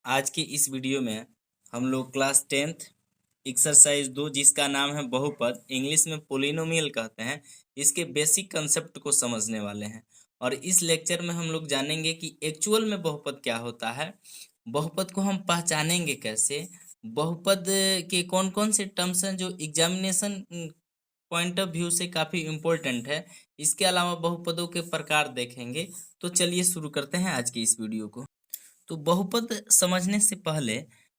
आज की इस वीडियो में हम लोग क्लास 10th एक्सरसाइज 2 जिसका नाम है बहुपद, इंग्लिश में पोलिनोमियल कहते हैं, इसके बेसिक कंसेप्ट को समझने वाले हैं। और इस लेक्चर में हम लोग जानेंगे कि एक्चुअल में बहुपद क्या होता है, बहुपद को हम पहचानेंगे कैसे, बहुपद के कौन कौन से टर्म्स हैं जो एग्जामिनेशन पॉइंट ऑफ व्यू से काफ़ी इम्पोर्टेंट है। इसके अलावा बहुपदों के प्रकार देखेंगे। तो चलिए शुरू करते हैं आज की इस वीडियो को। तो बहुपद समझने से पहले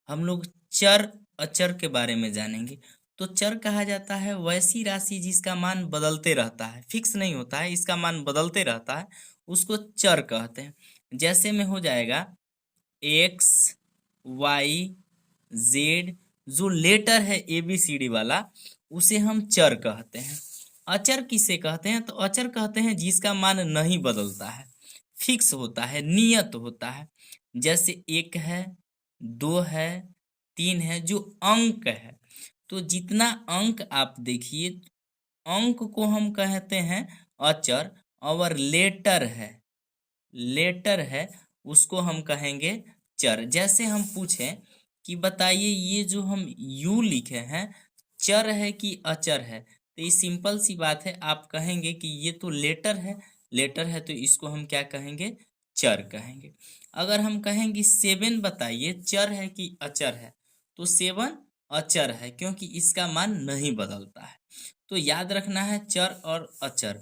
हम लोग चर अचर के बारे में जानेंगे। तो चर कहा जाता है वैसी राशि जिसका मान बदलते रहता है, फिक्स नहीं होता है, इसका मान बदलते रहता है, उसको चर कहते हैं। जैसे में हो जाएगा एक्स वाई जेड, जो लेटर है ए बी सी डी वाला, उसे हम चर कहते हैं। अचर किसे कहते हैं? तो अचर कहते हैं जिसका मान नहीं बदलता है, फिक्स होता है, नियत होता है। जैसे एक है, दो है, तीन है, जो अंक है। तो जितना अंक आप देखिए, अंक को हम कहते हैं अचर, और लेटर है उसको हम कहेंगे चर। जैसे हम पूछें कि बताइए ये जो हम यू लिखे हैं चर है कि अचर है, तो ये सिंपल सी बात है, आप कहेंगे कि ये तो लेटर है तो इसको हम क्या कहेंगे? चर कहेंगे। अगर हम कहेंगे 7 बताइए चर है कि अचर है, तो 7 अचर है क्योंकि इसका मान नहीं बदलता है। तो याद रखना है चर और अचर।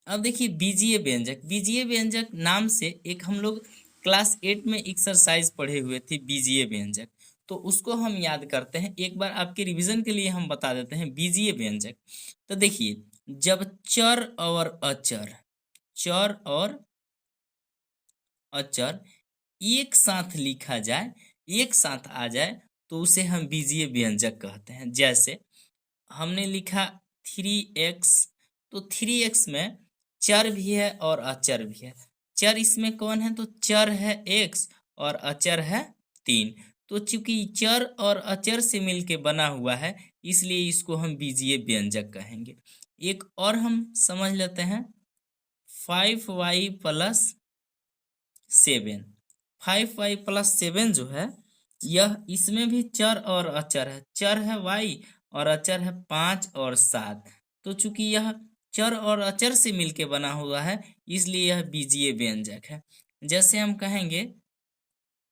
अब देखिए बीजीय व्यंजक नाम से एक हम लोग क्लास 8 में एक्सरसाइज पढ़े हुए थे, बीजीय व्यंजक। तो उसको हम याद करते हैं, एक बार आपके रिवीजन के लिए हम बता देते हैं बीजीय व्यंजक। तो देखिए, जब चर और अचर एक साथ लिखा जाए, एक साथ आ जाए, तो उसे हम बीजीय व्यंजक कहते हैं। जैसे हमने लिखा 3x, तो 3x में चर भी है और अचर भी है। चर इसमें कौन है? तो चर है x और अचर है 3। तो चूंकि चर और अचर से मिलके बना हुआ है, इसलिए इसको हम बीजीय व्यंजक कहेंगे। एक और हम समझ लेते हैं, 5y प्लस 7। 5y प्लस 7 जो है, यह इसमें भी चर और अचर है। चर है y और अचर है 5 और 7। तो चूंकि यह चर और अचर से मिलके बना हुआ है, इसलिए यह बीजीय व्यंजक है। जैसे हम कहेंगे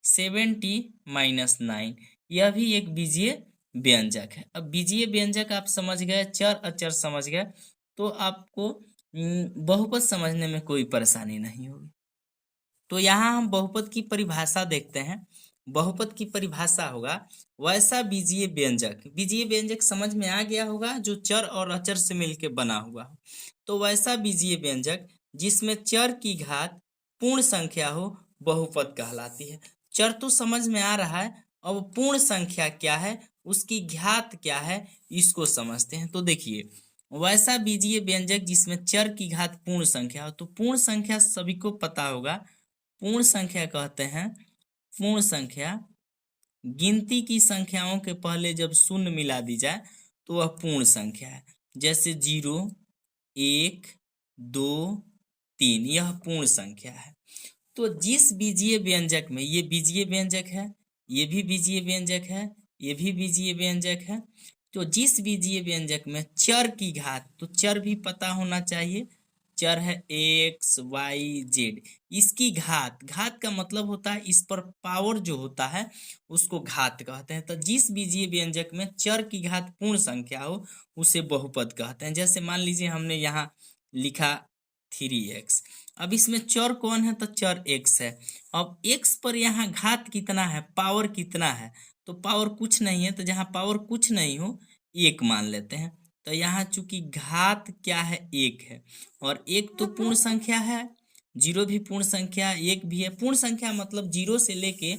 70-9, यह भी एक बीजीय व्यंजक है। अब बीजीय व्यंजक आप समझ गए, चर अचर समझ गए, तो आपको बहुपद समझने में कोई परेशानी नहीं होगी। तो यहाँ हम बहुपद की परिभाषा देखते हैं। बहुपद की परिभाषा होगा वैसा बीजीय व्यंजक। बीजीय व्यंजक समझ में आ गया होगा, जो चर और अचर से मिलके बना हुआ हो। तो वैसा बीजीय व्यंजक जिसमें चर की घात पूर्ण संख्या हो, बहुपद कहलाती है। चर तो समझ में आ रहा है, अब पूर्ण संख्या क्या है, उसकी घात क्या है, इसको समझते हैं। तो देखिए, वैसा बीजीय व्यंजक जिसमें चर की घात पूर्ण संख्या हो, तो पूर्ण संख्या सभी को पता होगा, पूर्ण संख्या कहते हैं, पूर्ण संख्या गिनती की संख्याओं के पहले जब शून्य मिला दी जाए तो वह पूर्ण संख्या है। जैसे 0, 1, 2, 3, यह पूर्ण संख्या है। तो जिस बीजीय व्यंजक में, ये बीजीय व्यंजक है, ये भी बीजीय व्यंजक है, ये भी बीजीय व्यंजक है, तो जिस बीजीय व्यंजक में चर की घात, तो चर भी पता होना चाहिए, चर है एक्स वाई जेड, इसकी घात का मतलब होता है इस पर पावर जो होता है उसको घात कहते हैं। तो जिस बीजीय व्यंजक में चर की घात पूर्ण संख्या हो उसे बहुपद कहते हैं। जैसे मान लीजिए हमने यहाँ लिखा 3x, अब इसमें चर कौन है? तो चर x है। अब x पर यहाँ घात कितना है, पावर कितना है? तो पावर कुछ नहीं है, तो जहाँ पावर कुछ नहीं हो 1 मान लेते हैं। तो यहाँ चूंकि घात क्या है, 1 है, और 1 तो पूर्ण संख्या है, 0 भी पूर्ण संख्या, 1 भी है पूर्ण संख्या, मतलब 0 से लेके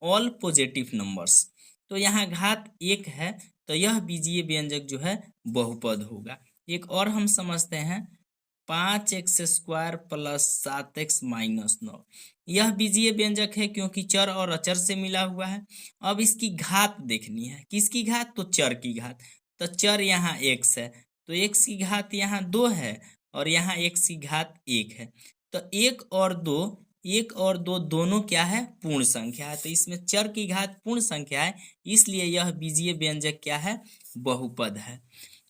ऑल पॉजिटिव नंबर्स। तो यहाँ घात 1 है, तो यह बीजीय व्यंजक जो है बहुपद होगा। एक और हम समझते हैं, 5x² प्लस 7x माइनस 9, यह बीजीय व्यंजक है क्योंकि चर और अचर से मिला हुआ है। अब इसकी घात देखनी है, किसकी घात? तो चर की घात। तो चर यहाँ x है, तो x की घात यहाँ 2 है, और यहाँ x की घात 1 है। तो 1 और 2 एक और दो दोनों क्या है, पूर्ण संख्या है, तो इसमें चर की घात पूर्ण संख्या है, इसलिए यह बीजीय व्यंजक क्या है, बहुपद है।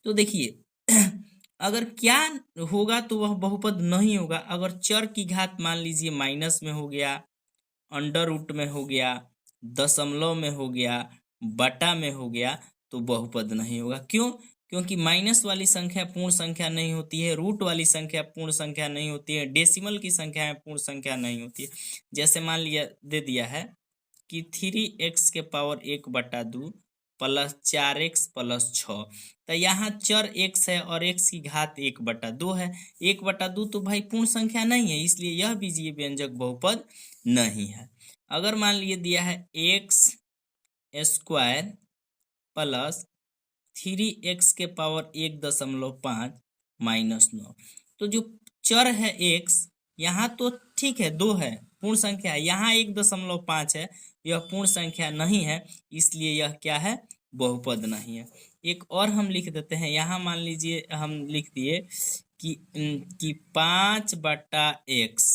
तो देखिए अगर क्या होगा तो वह बहुपद नहीं होगा। अगर चर की घात मान लीजिए माइनस में हो गया, अंडर रूट में हो गया, दशमलव में हो गया, बटा में हो गया, तो बहुपद नहीं होगा। क्यों? क्योंकि माइनस वाली संख्या पूर्ण संख्या नहीं होती है, रूट वाली संख्या पूर्ण संख्या नहीं होती है, डेसिमल की संख्या पूर्ण संख्या नहीं होती है। जैसे मान लिया दे दिया है कि 3x के पावर 1/2 प्लस 4x प्लस 6, तो यहाँ चर x है और x की घात 1/2 है। 1/2 तो भाई पूर्ण संख्या नहीं है, इसलिए यह बीजीय व्यंजक बहुपद नहीं है। अगर मान लिए दिया है x स्क्वायर प्लस 3x के पावर 1.5 माइनस 9, तो जो चर है x यहाँ तो ठीक है 2 है, पूर्ण संख्या है, यहाँ 1.5 है, यह पूर्ण संख्या नहीं है, इसलिए यह क्या है, बहुपद नहीं है। एक और हम लिख देते हैं, यहाँ मान लीजिए हम लिख दिए कि 5/x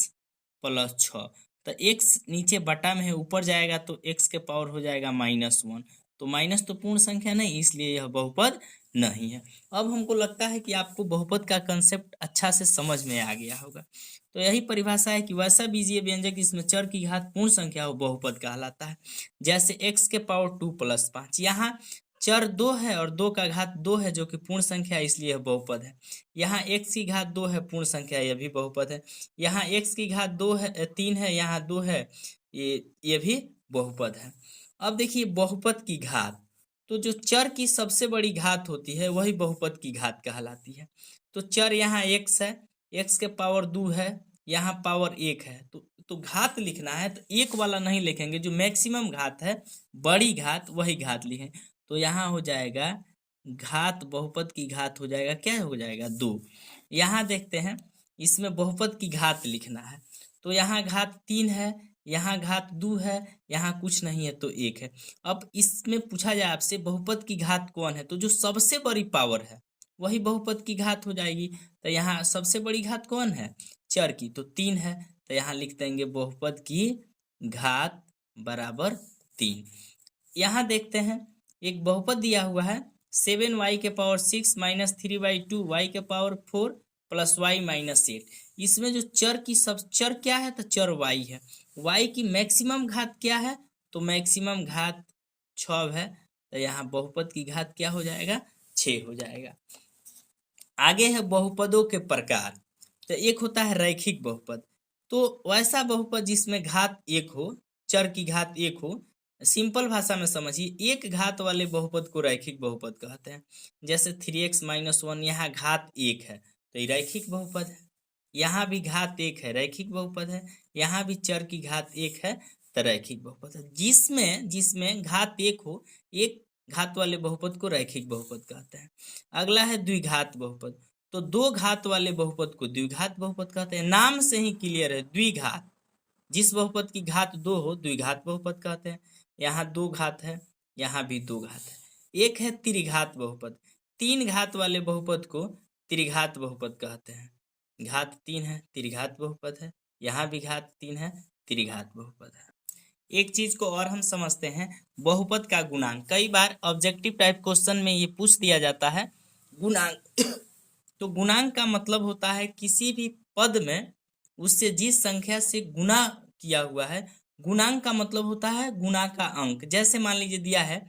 प्लस 6, तो x नीचे बटा में है, ऊपर जाएगा तो x के पावर हो जाएगा -1, तो माइनस तो पूर्ण संख्या नहीं, इसलिए यह बहुपद नहीं है। अब हमको लगता है कि आपको बहुपद का कंसेप्ट अच्छा से समझ में आ गया होगा। तो यही परिभाषा है कि वैसा बीजीय व्यंजक जिसमें चर की घात पूर्ण संख्या हो बहुपद कहलाता है। जैसे x के पावर 2 प्लस 5, यहाँ चर 2 है और 2 का घात 2 है जो कि पूर्ण संख्या है, इसलिए यह बहुपद है। यहाँ x की घात 2 है, पूर्ण संख्या, यह भी बहुपद है। यहाँ x की घात 2 है, 3 है, यहाँ 2 है, ये भी बहुपद है। अब देखिए बहुपद की घात, तो जो चर की सबसे बड़ी घात होती है वही बहुपद की घात कहलाती है। तो चर यहाँ x है, x के पावर 2 है, यहाँ पावर 1 है, तो घात लिखना है तो एक वाला नहीं लिखेंगे, जो मैक्सिमम घात है, बड़ी घात, वही घात लिखें। तो यहाँ हो जाएगा घात, बहुपद की घात हो जाएगा, क्या हो जाएगा, 2। यहाँ देखते हैं, इसमें बहुपद की घात लिखना है, तो यहाँ घात 3 है, यहाँ घात 2 है, यहाँ कुछ नहीं है तो 1 है। अब इसमें पूछा जाए आपसे बहुपद की घात कौन है, तो जो सबसे बड़ी पावर है वही बहुपद की घात हो जाएगी। तो यहाँ सबसे बड़ी घात कौन है, चर की, तो 3 है, तो यहाँ लिख देंगे बहुपद की घात बराबर 3। यहाँ देखते हैं एक बहुपद दिया हुआ है 7y के पावर 6 माइनस 3/2 y के पावर 4 प्लस y माइनस 8। इसमें जो चर की सब चर क्या है, तो चर y है। y की मैक्सिमम घात क्या है, तो मैक्सिमम घात 6 है, तो यहाँ बहुपद की घात क्या हो जाएगा, 6 हो जाएगा। आगे है बहुपदों के प्रकार। तो एक होता है रैखिक बहुपद, तो वैसा बहुपद जिसमें घात 1 हो, चर की घात 1 हो। सिंपल भाषा में समझिए, एक घात वाले बहुपद को रैखिक बहुपद कहते हैं। जैसे 3x - 1, यहाँ घात 1 है तो ये रैखिक बहुपद है। यहाँ भी घात 1 है, रैखिक बहुपद है। यहाँ भी चर की घात 1 है तो रैखिक बहुपद है। जिसमें जिसमें घात 1 हो, एक घात वाले बहुपद को रैखिक बहुपद कहते हैं। अगला है द्विघात बहुपद, तो 2 घात वाले बहुपद को द्विघात बहुपद कहते हैं। नाम से ही क्लियर है, द्विघात, जिस बहुपद की घात 2 हो द्विघात बहुपद कहते हैं। यहाँ 2 घात है, यहाँ भी 2 घात है। एक है त्रिघात बहुपद, 3 घात वाले बहुपद को त्रिघात बहुपद कहते हैं। घात 3 है, त्रिघात बहुपद है। यहाँ भी घात 3 है, त्रिघात बहुपद है। एक चीज को और हम समझते हैं, बहुपद का गुणांक। कई बार ऑब्जेक्टिव टाइप क्वेश्चन में ये पूछ दिया जाता है गुणांक। तो गुणांक का मतलब होता है किसी भी पद में उससे जिस संख्या से गुणा किया हुआ है, गुणांक का मतलब होता है गुणा का अंक। जैसे मान लीजिए दिया है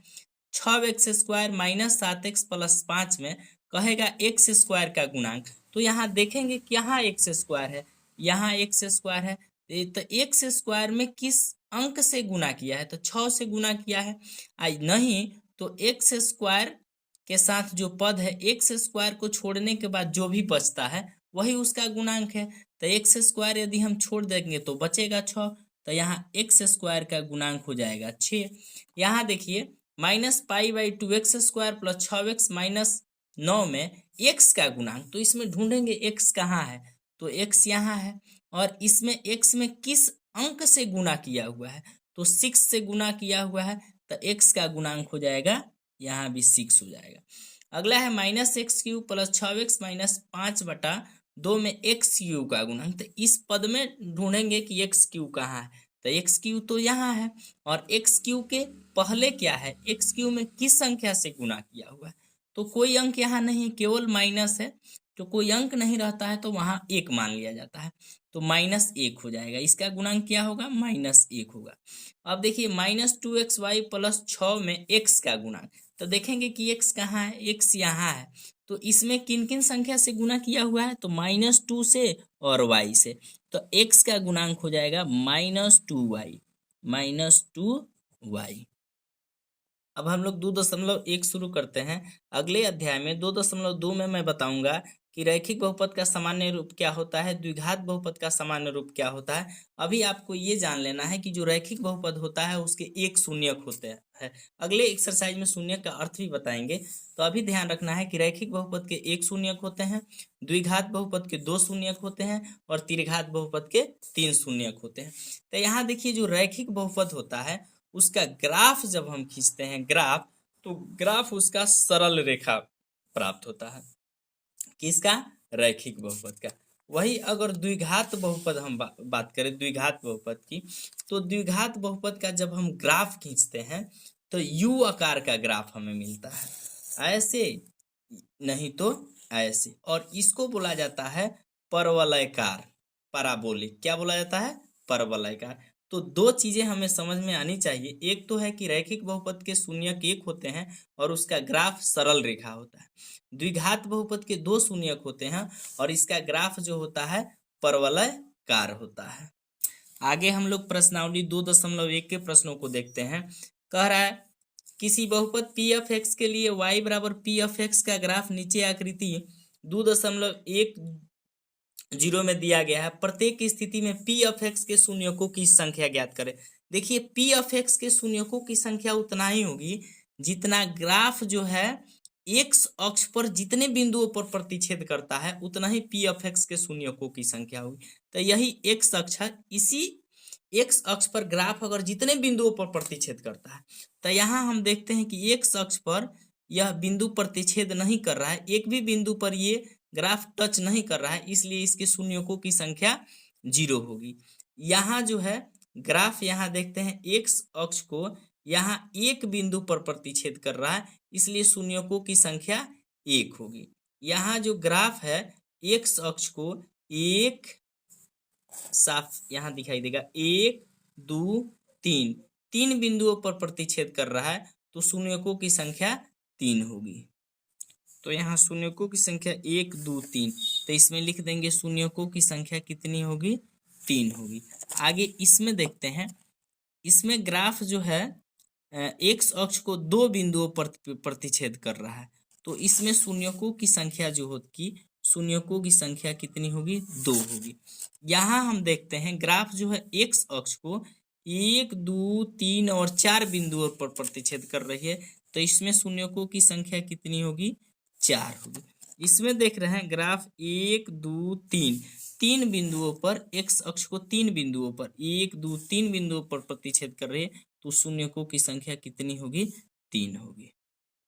6x² माइनस 7x प्लस 5 में कहेगा x² का गुणांक, तो यहाँ देखेंगे कि यहाँ x² है, यहाँ x² है, तो x² में किस अंक से गुना किया है, तो 6 से गुना किया है। आज नहीं तो x² के साथ जो पद है, x² को छोड़ने के बाद जो भी बचता है वही उसका गुणांक है। तो x² यदि हम छोड़ देंगे तो बचेगा 6, तो यहाँ x² का गुणांक हो जाएगा 6। यहाँ देखिए -π/2 x² प्लस 6x माइनस 9 में x का गुणांक, तो इसमें ढूंढेंगे x कहाँ है, तो x यहाँ है, और इसमें x में किस अंक से गुना किया हुआ है, तो 6 से गुना किया हुआ है, तो x का गुणांक हो जाएगा, यहाँ भी 6 हो जाएगा। अगला है -x³ प्लस 6x माइनस 5/2 2 में एक्स क्यू का गुणांक, तो इस पद में ढूंढेंगे कि एक्स क्यू कहाँ है, तो एक्स क्यू तो यहाँ है, और एक्स क्यू के पहले क्या है, एक्स क्यू में किस संख्या से गुणा किया हुआ है, तो कोई अंक यहाँ नहीं है, केवल माइनस है, तो कोई अंक नहीं रहता है तो वहाँ एक मान लिया जाता है, तो -1 हो जाएगा, इसका गुणांक क्या होगा, -1 होगा। अब देखिए -2xy प्लस 6 में x का गुणांक, तो देखेंगे कि x कहाँ है, x यहाँ है, तो इसमें किन किन संख्या से गुना किया हुआ है, तो -2 से और y से, तो x का गुणांक हो जाएगा -2y, -2y। अब हम लोग 2.1 शुरू करते हैं। अगले अध्याय में 2.2 में मैं बताऊंगा कि रैखिक बहुपद का सामान्य रूप क्या होता है, द्विघात बहुपद का सामान्य रूप क्या होता है। अभी आपको ये जान लेना है कि जो रैखिक बहुपद होता है उसके एक शून्यक होते हैं। अगले एक्सरसाइज में शून्यक का अर्थ भी बताएंगे, तो अभी ध्यान रखना है कि रैखिक बहुपद के एक शून्यक होते हैं, द्विघात बहुपद के 2 शून्यक होते हैं, और त्रिघात बहुपद के 3 शून्यक होते हैं। तो यहाँ देखिए जो रैखिक बहुपद होता है उसका ग्राफ जब हम खींचते हैं ग्राफ, तो ग्राफ उसका सरल रेखा प्राप्त होता है, किसका, रैखिक बहुपद का। वही अगर द्विघात बहुपद हम बात करें द्विघात बहुपद की, तो द्विघात बहुपद का जब हम ग्राफ खींचते हैं तो यू आकार का ग्राफ हमें मिलता है, ऐसे नहीं तो ऐसे, और इसको बोला जाता है परवलयकार, पराबोलिक। क्या बोला जाता है, परवलयकार। तो दो चीजें हमें समझ में आनी चाहिए, एक तो है कि रैखिक बहुपद के शून्यक एक होते हैं और उसका ग्राफ सरल रेखा होता है, द्विघात बहुपद के 2 शून्यक होते हैं और इसका ग्राफ जो होता है परवलयकार होता है। आगे हम लोग प्रश्नावली 2.1 के प्रश्नों को देखते हैं। कह रहा है किसी बहुपद पी एफ एक्स के लिए y बराबर पी एफ एक्स का ग्राफ नीचे आकृति 2.10 में दिया गया है, प्रत्येक स्थिति में पी एफ एक्स के शून्यकों की संख्या ज्ञात करें। देखिए पी एफ एक्स के शून्यकों की संख्या उतना ही होगी जितना ग्राफ जो है एक्स अक्ष पर जितने बिंदुओं पर प्रतिच्छेद करता है उतना ही पी एफ एक्स के शून्यकों की संख्या होगी। तो यही एक्स अक्ष है, इसी एक्स अक्ष पर ग्राफ अगर जितने बिंदुओं पर प्रतिच्छेद करता है, तो यहाँ हम देखते हैं कि एक्स अक्ष पर यह बिंदु प्रतिच्छेद नहीं कर रहा है, एक भी बिंदु पर ये ग्राफ टच नहीं कर रहा है, इसलिए इसके शून्यकों की संख्या 0 होगी। यहाँ जो है ग्राफ, यहाँ देखते हैं एक्स अक्ष को यहाँ एक बिंदु पर प्रतिच्छेद कर रहा है, इसलिए शून्यकों की संख्या 1 होगी। यहाँ जो ग्राफ है एक्स अक्ष को एक, साफ यहाँ दिखाई देगा, 1 2 3, 3 बिंदुओं पर प्रतिच्छेद कर रहा है, तो शून्यकों की संख्या 3 होगी। तो यहाँ शून्यकों की संख्या 1 2 3, तो इसमें लिख देंगे शून्यकों की संख्या कितनी होगी, 3 होगी। आगे इसमें देखते हैं, इसमें ग्राफ जो है एक्स अक्ष को 2 बिंदुओं पर प्रतिच्छेद कर रहा है, तो इसमें शून्यकों की संख्या जो होगी, शून्यकों की संख्या कितनी होगी, 2 होगी। यहाँ हम देखते हैं ग्राफ जो है एक्स अक्ष को 1 2 3 और 4 बिंदुओं पर प्रतिच्छेद कर रही है, तो इसमें शून्यकों की संख्या कितनी होगी, 4 होगी। इसमें देख रहे हैं ग्राफ 1 2 3, 3 बिंदुओं पर, एक्स अक्ष को 3 बिंदुओं पर 1 2 3 बिंदुओं पर प्रतिच्छेद कर रही है, तो शून्यकों की संख्या कितनी होगी, 3 होगी।